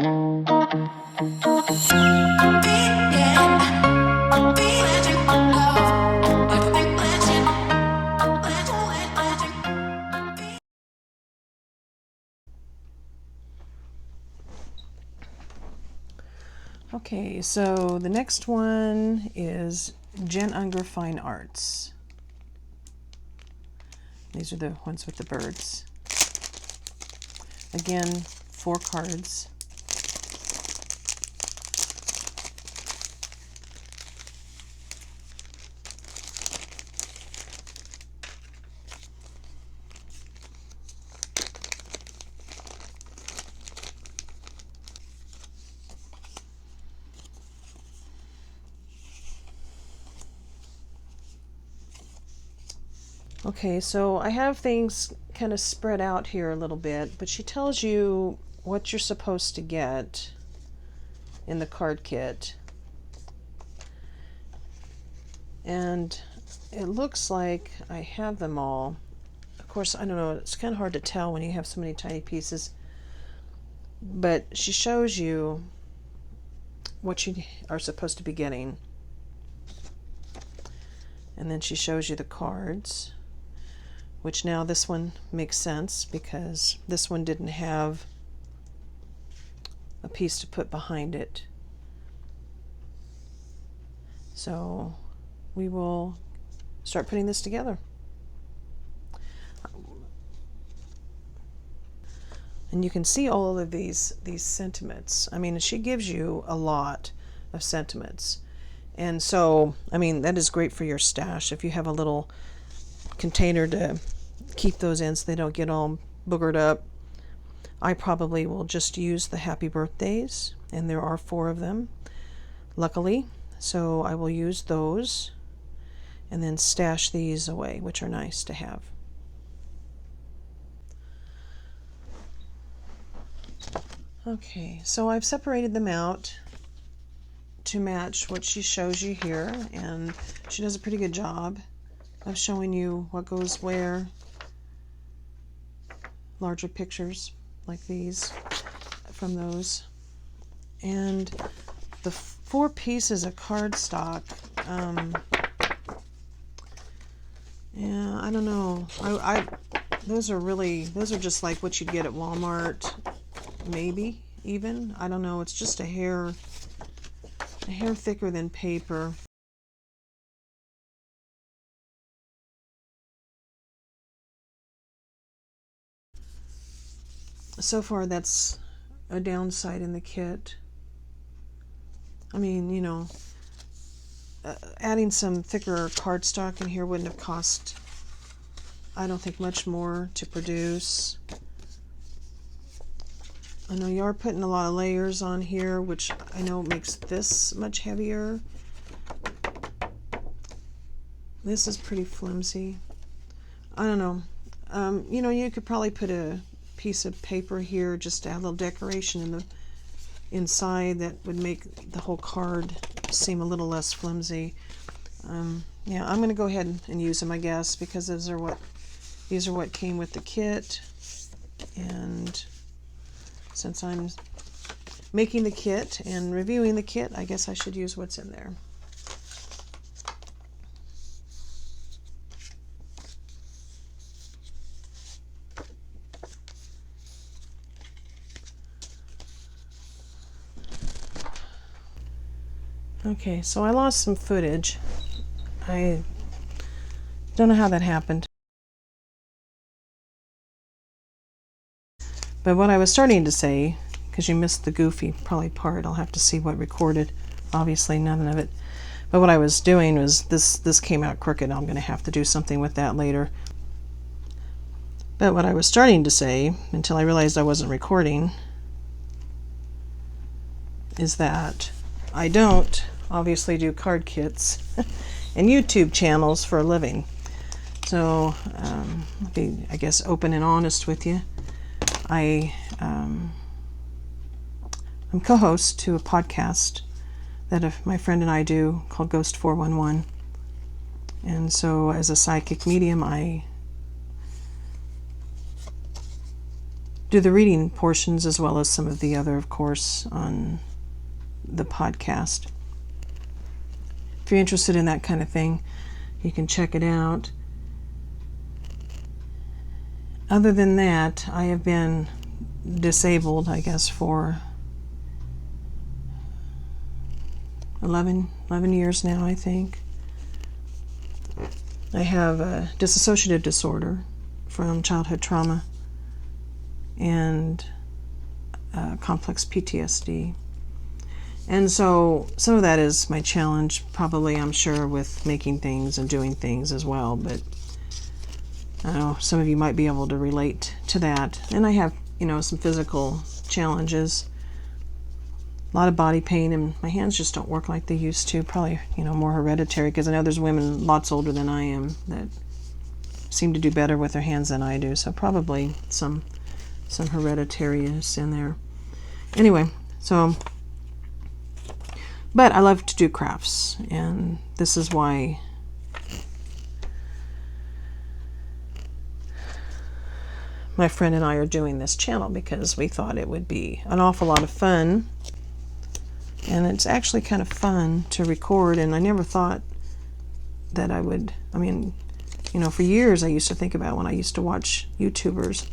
Okay, so the next one is Unger Fine Arts. These are the ones with the birds. Again, 4 cards. Okay, so I have things kind of spread out here a little bit, but she tells you what you're supposed to get in the card kit. And it looks like I have them all. Of course, I don't know, it's kind of hard to tell when you have so many tiny pieces. But she shows you what you are supposed to be getting. And then she shows you the cards, which now this one makes sense because this one didn't have a piece to put behind it. So we will start putting this together. And you can see all of these sentiments. I mean, she gives you a lot of sentiments. And so, I mean, that is great for your stash. If you have a little container to keep those in so they don't get all boogered up. I probably will just use the happy birthdays, and there are 4 of them, luckily. So I will use those and then stash these away, which are nice to have. Okay, so I've separated them out to match what she shows you here, and she does a pretty good job of showing you what goes where. Larger pictures like these from those. And the 4 pieces of cardstock, yeah, I don't know. Those are just like what you'd get at Walmart, maybe even. I don't know. It's just a hair thicker than paper. So far, that's a downside in the kit. I mean, you know, adding some thicker cardstock in here wouldn't have cost, I don't think, much more to produce. I know you are putting a lot of layers on here, which I know makes this much heavier. This is pretty flimsy. I don't know. You know, you could probably put a piece of paper here just to add a little decoration in the inside that would make the whole card seem a little less flimsy. Yeah, I'm going to go ahead and use them, I guess, because these are what came with the kit. And since I'm making the kit and reviewing the kit, I guess I should use what's in there. Okay, so I lost some footage. I don't know how that happened. But what I was starting to say, because you missed the goofy probably part, I'll have to see what recorded. Obviously none of it. But what I was doing was this came out crooked. I'm going to have to do something with that later. But what I was starting to say, until I realized I wasn't recording, is that I don't obviously do card kits and YouTube channels for a living. So I'll be, I guess, open and honest with you. I'm co-host to a podcast that my friend and I do called Ghost 411. And so as a psychic medium, I do the reading portions as well as some of the other, of course, on the podcast. If you're interested in that kind of thing, you can check it out. Other than that, I have been disabled, I guess, for 11 years now, I think. I have a dissociative disorder from childhood trauma and complex PTSD. And so some of that is my challenge, probably, I'm sure, with making things and doing things as well. But I know some of you might be able to relate to that. And I have, some physical challenges. A lot of body pain, and my hands just don't work like they used to. Probably, more hereditary, because I know there's women lots older than I am that seem to do better with their hands than I do. So probably some hereditariness in there. Anyway, but I love to do crafts, and this is why my friend and I are doing this channel, because we thought it would be an awful lot of fun. And it's actually kind of fun to record, and I never thought that I would. For years I used to think about when I used to watch YouTubers.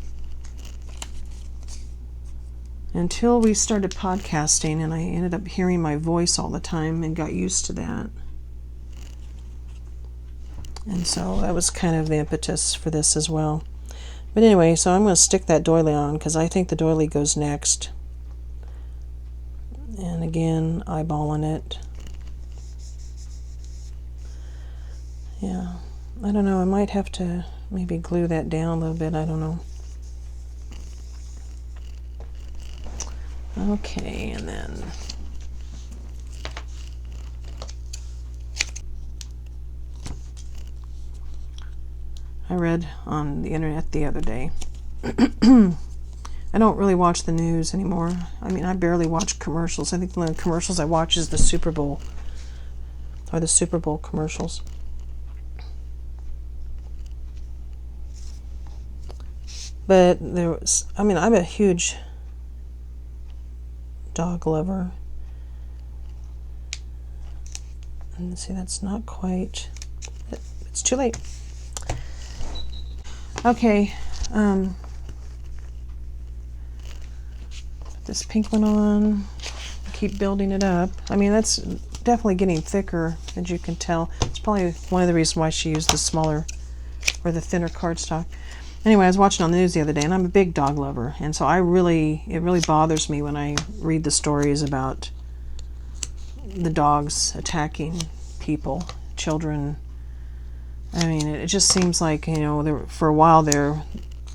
Until we started podcasting, and I ended up hearing my voice all the time and got used to that. And so that was kind of the impetus for this as well. But anyway, so I'm going to stick that doily on, because I think the doily goes next. And again, eyeballing it. Yeah, I don't know, I might have to maybe glue that down a little bit, I don't know. Okay, and then I read on the internet the other day. I don't really watch the news anymore. I barely watch commercials. I think the only commercials I watch is the Super Bowl, or the Super Bowl commercials. But there was, I'm a huge dog lover. And see, that's not quite, it's too late. Okay, this pink one on, keep building it up. That's definitely getting thicker, as you can tell. It's probably one of the reasons why she used the smaller or the thinner cardstock. Anyway, I was watching on the news the other day, and I'm a big dog lover, and so it really bothers me when I read the stories about the dogs attacking people, children. It just seems like, for a while there,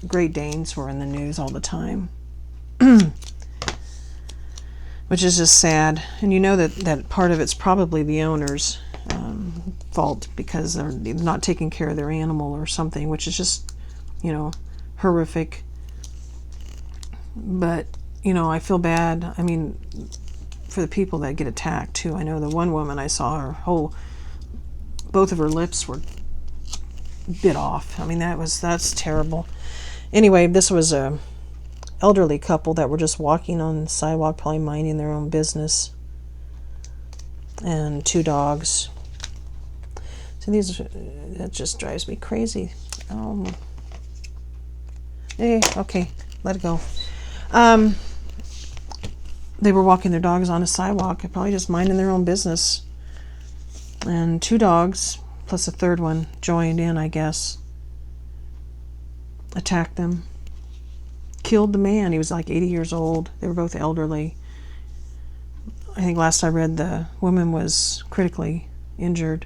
Great Danes were in the news all the time. Which is just sad. And that part of it's probably the owner's fault, because they're not taking care of their animal or something, which is just, horrific. But, I feel bad, for the people that get attacked, too. I know the one woman I saw, both of her lips were bit off. That's terrible. Anyway, this was a elderly couple that were just walking on the sidewalk, probably minding their own business, and 2 dogs. So that just drives me crazy. Okay, let it go. They were walking their dogs on a sidewalk, probably just minding their own business, and 2 dogs plus a third one joined in, I guess, attacked them, killed the man. He was like 80 years old. They were both elderly. I think last I read, the woman was critically injured,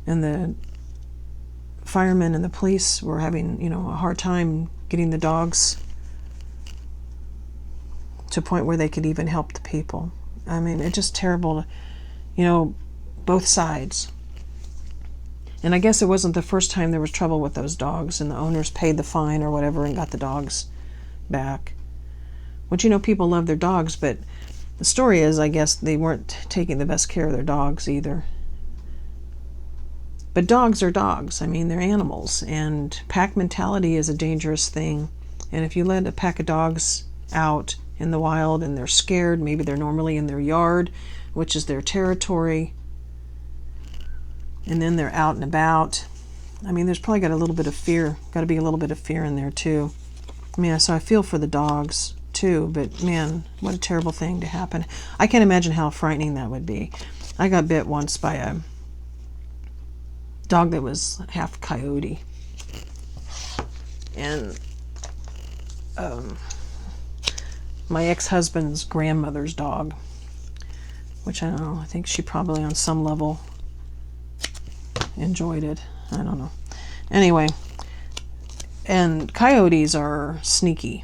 and the firemen and the police were having, a hard time getting the dogs to a point where they could even help the people. It's just terrible, both sides. And I guess it wasn't the first time there was trouble with those dogs, and the owners paid the fine or whatever and got the dogs back. Which, people love their dogs, but the story is, I guess, they weren't taking the best care of their dogs either. But dogs are dogs. They're animals, and pack mentality is a dangerous thing. And if you let a pack of dogs out in the wild and they're scared, maybe they're normally in their yard, which is their territory, and then they're out and about. I mean, there's probably got to be a little bit of fear in there too. I mean, so I feel for the dogs too, but man, what a terrible thing to happen. I can't imagine how frightening that would be. I got bit once by a dog that was half coyote. And my ex-husband's grandmother's dog, which I don't know, I think she probably on some level enjoyed it. I don't know. Anyway, and coyotes are sneaky.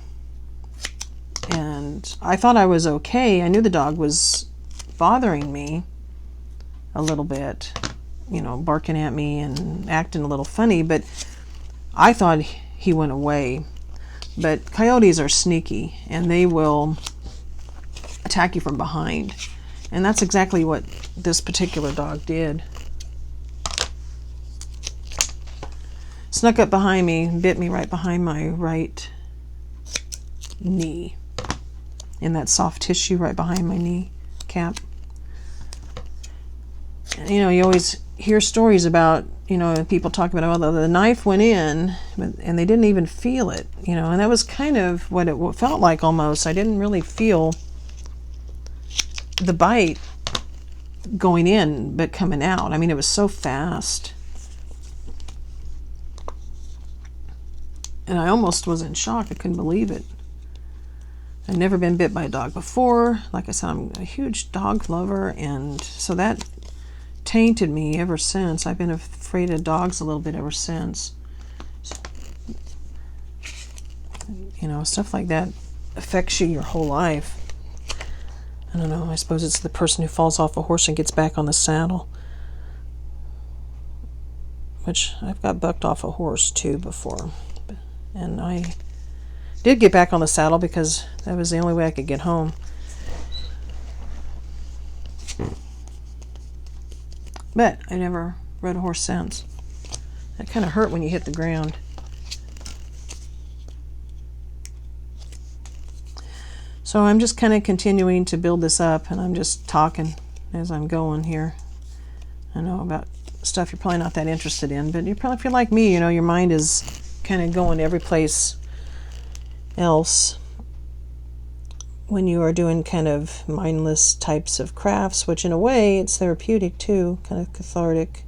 And I thought I was okay. I knew the dog was bothering me a little bit, you know, barking at me and acting a little funny, but I thought he went away. But coyotes are sneaky, and they will attack you from behind. And that's exactly what this particular dog did. Snuck up behind me and bit me right behind my right knee, in that soft tissue right behind my knee cap. And, you know, you always hear stories about, you know, people talking about, oh, the knife went in, and they didn't even feel it, you know, and that was kind of what it felt like almost. I didn't really feel the bite going in, but coming out. I mean, it was so fast. And I almost was in shock. I couldn't believe it. I'd never been bit by a dog before. Like I said, I'm a huge dog lover, and so that tainted me ever since. I've been afraid of dogs a little bit ever since. You know, stuff like that affects you your whole life. I don't know. I suppose it's the person who falls off a horse and gets back on the saddle. Which I've got bucked off a horse too before. And I did get back on the saddle because that was the only way I could get home. But I never rode a horse since. That kind of hurt when you hit the ground. So I'm just kind of continuing to build this up, and I'm just talking as I'm going here. I know about stuff you're probably not that interested in, but you probably, if you're like me, you know, your mind is kind of going every place else when you are doing kind of mindless types of crafts, which in a way it's therapeutic too, kind of cathartic.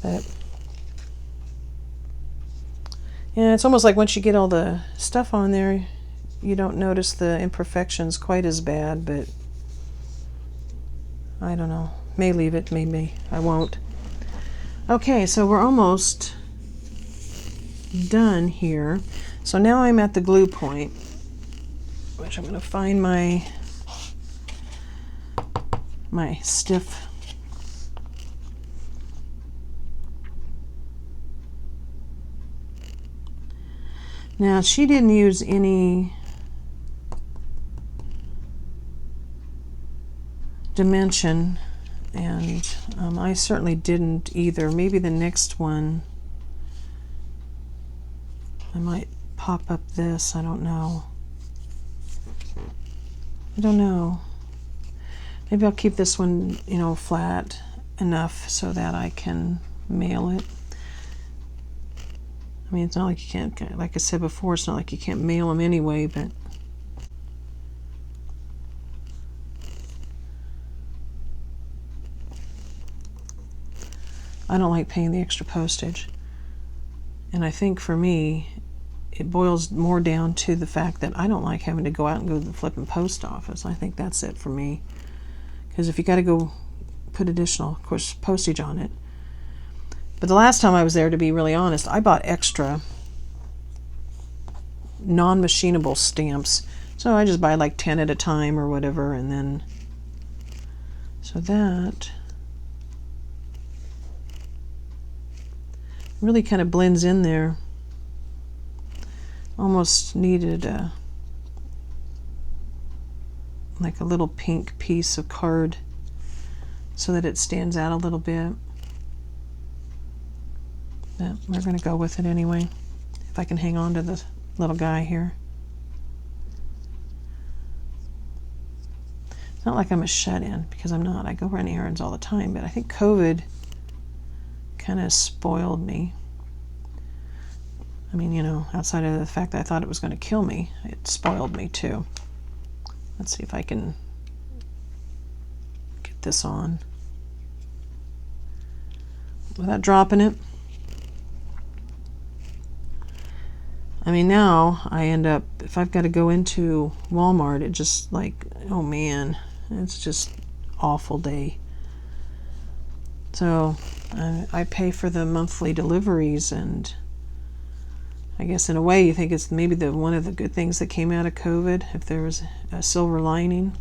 But yeah, it's almost like once you get all the stuff on there, you don't notice the imperfections quite as bad, but I don't know. May leave it, maybe I won't. Okay, so we're almost done here. So now I'm at the glue point, which I'm going to find my stiff Now, she didn't use any dimension, and I certainly didn't either. Maybe the next one I might pop up this. I don't know. Maybe I'll keep this one, you know, flat enough so that I can mail it. I mean, it's not like you can't, like I said before, it's not like you can't mail them anyway, but I don't like paying the extra postage. And I think for me, it boils more down to the fact that I don't like having to go out and go to the flipping post office. I think that's it for me. Because if you got to go put additional, of course, postage on it. But the last time I was there, to be really honest, I bought extra non-machinable stamps. So I just buy like 10 at a time or whatever, and then so that really kind of blends in there. Almost needed like a little pink piece of card so that it stands out a little bit. But we're going to go with it anyway. I can hang on to the little guy here. It's not like I'm a shut-in, because I'm not. I go run errands all the time, but I think COVID kind of spoiled me. I mean, you know, outside of the fact that I thought it was going to kill me, it spoiled me too. Let's see if I can get this on without dropping it. I mean, now I end up, if I've got to go into Walmart, it just like, oh man, it's just awful day. So I pay for the monthly deliveries, and I guess in a way you think it's maybe one of the good things that came out of COVID, if there was a silver lining.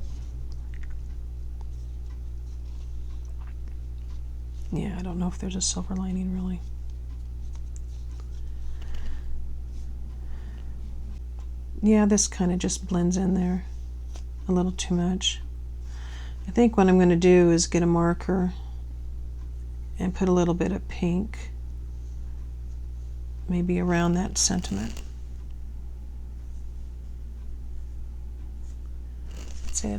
Yeah, I don't know if there's a silver lining really. Yeah, this kind of just blends in there a little too much. I think what I'm going to do is get a marker and put a little bit of pink, maybe around that sentiment. I'd say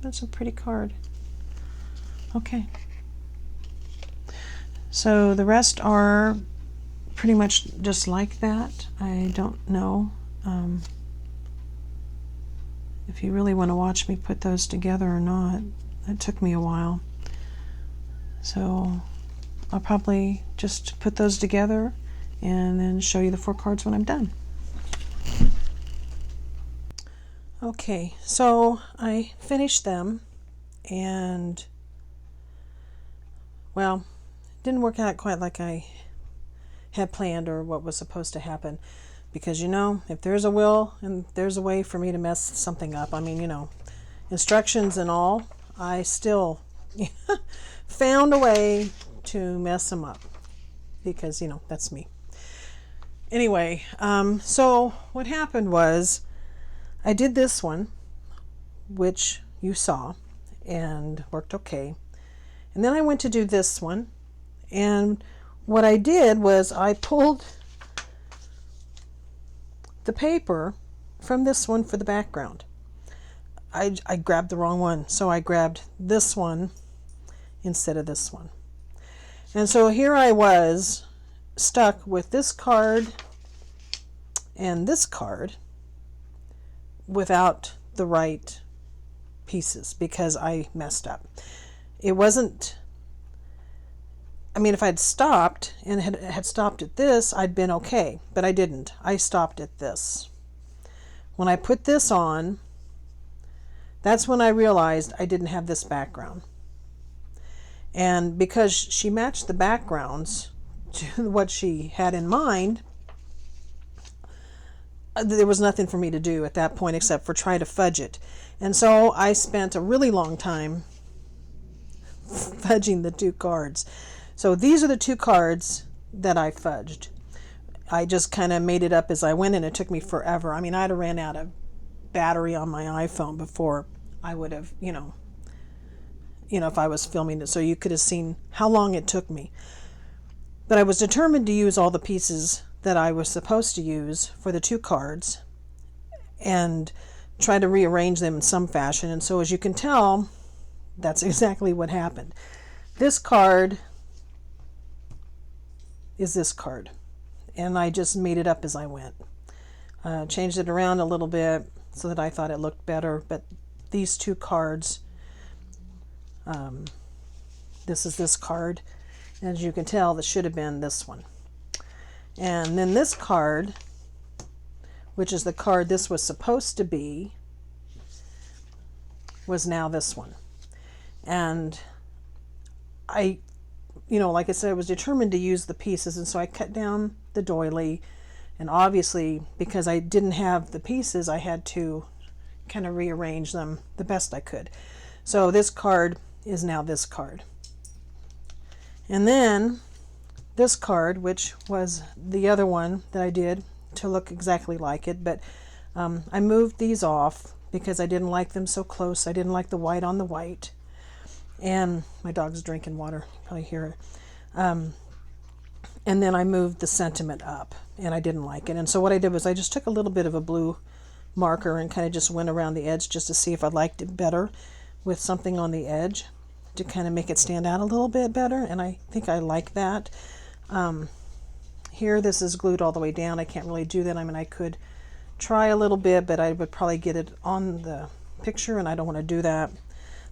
that's a pretty card. Okay. So the rest are pretty much just like that. I don't know if you really want to watch me put those together or not. That took me a while. So I'll probably just put those together and then show you the 4 cards when I'm done. Okay, so I finished them, and well, it didn't work out quite like I had planned or what was supposed to happen, because you know, if there's a will and there's a way for me to mess something up, I mean, you know, instructions and all, I still found a way to mess them up, because you know, that's me. Anyway, so what happened was I did this one, which you saw, and worked okay. And then I went to do this one, and what I did was I pulled the paper from this one for the background. I grabbed the wrong one, so I grabbed this one instead of this one. And so here I was stuck with this card and this card without the right pieces, because I messed up. It wasn't, I mean, if I'd stopped and had stopped at this, I'd been okay, but I didn't. I stopped at this. When I put this on, that's when I realized I didn't have this background. And because she matched the backgrounds to what she had in mind, there was nothing for me to do at that point except for try to fudge it. And so I spent a really long time fudging the 2 cards. So these are the 2 cards that I fudged. I just kind of made it up as I went, and it took me forever. I mean, I'd have ran out of battery on my iPhone before I would have, you know, if I was filming it, so you could have seen how long it took me. But I was determined to use all the pieces that I was supposed to use for the 2 cards and try to rearrange them in some fashion. And so as you can tell, that's exactly what happened. This card is this card, and I just made it up as I went. Changed it around a little bit so that I thought it looked better, but these 2 cards, this is this card, and as you can tell, this should have been this one. And then this card, which is the card this was supposed to be, was now this one. And I, like I said, I was determined to use the pieces, and so I cut down the doily, and obviously because I didn't have the pieces, I had to kind of rearrange them the best I could. So this card is now this card. And then this card, which was the other one that I did to look exactly like it, but I moved these off because I didn't like them so close. I didn't like the white on the white. And my dog's drinking water, you probably hear it. And then I moved the sentiment up and I didn't like it. And so what I did was I just took a little bit of a blue marker and kind of just went around the edge just to see if I liked it better with something on the edge to kind of make it stand out a little bit better, and I think I like that. Here this is glued all the way down. I can't really do that. I mean, I could try a little bit, but I would probably get it on the picture, and I don't want to do that.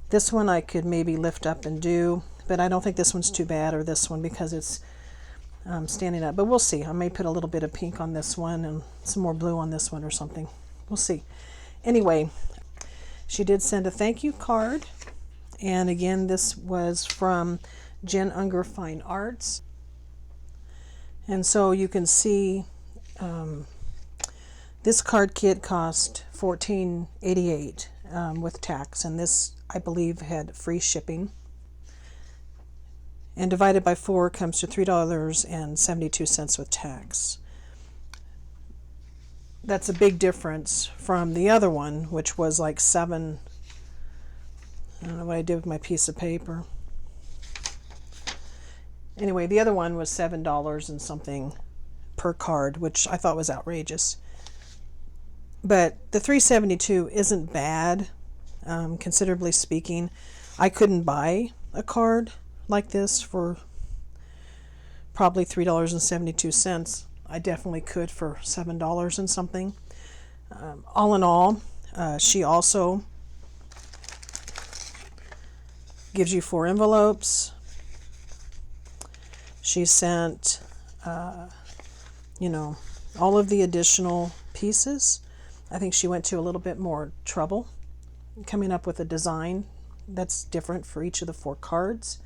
This one I could maybe lift up and do, but I don't think this one's too bad, or this one, because it's standing up. But we'll see. I may put a little bit of pink on this one and some more blue on this one or something. We'll see. Anyway, she did send a thank you card, and again, this was from Unger Fine Arts. And so you can see this card kit cost $14.88 with tax, and this, I believe, had free shipping. And divided by 4 comes to $3.72 with tax. That's a big difference from the other one, which was like $7. I don't know what I did with my piece of paper. Anyway, the other one was $7 and something per card, which I thought was outrageous. But the $3.72 isn't bad, considerably speaking. I couldn't buy a card like this for probably $3.72. I definitely could for $7 and something. All in all, she also gives you 4 envelopes. She sent, you know, all of the additional pieces. I think she went to a little bit more trouble coming up with a design that's different for each of the 4 cards.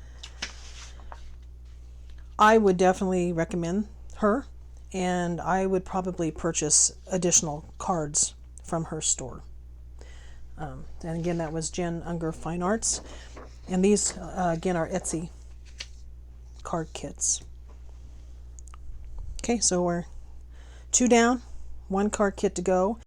I would definitely recommend her, and I would probably purchase additional cards from her store. And again, that was Unger Fine Arts. And these, again, are Etsy card kits. Okay, so we're 2 down, 1 card kit to go.